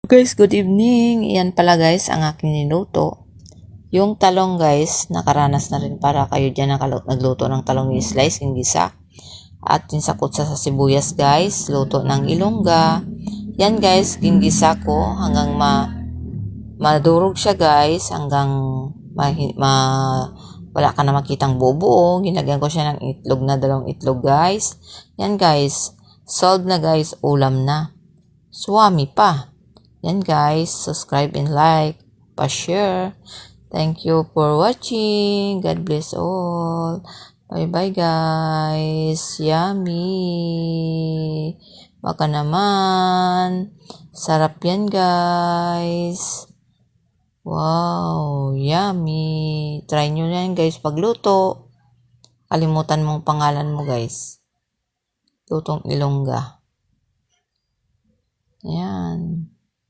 Guys, good evening. Iyan pala guys ang aking niluto. Yung talong guys, nakaranas na rin para kayo dyan nagluto ng talong ni slice, yung gisa. At yung sakutsa sa sibuyas guys, luto ng ilongga. Yan guys, ginggisa ko hanggang madurog siya guys, hanggang wala ka na makitang bubuo. Ginagyan ko siya ng itlog na 2 itlog guys. Yan guys, solved na guys, ulam na. Swami pa. Yan guys, subscribe and like, pa-share. Thank you for watching. God bless all. Bye-bye guys. Yummy. Baka naman. Sarap yan guys. Wow, yummy. Try nyo yan guys pagluto. Kalimutan mong pangalan mo guys. Lutong ilongga. Yan.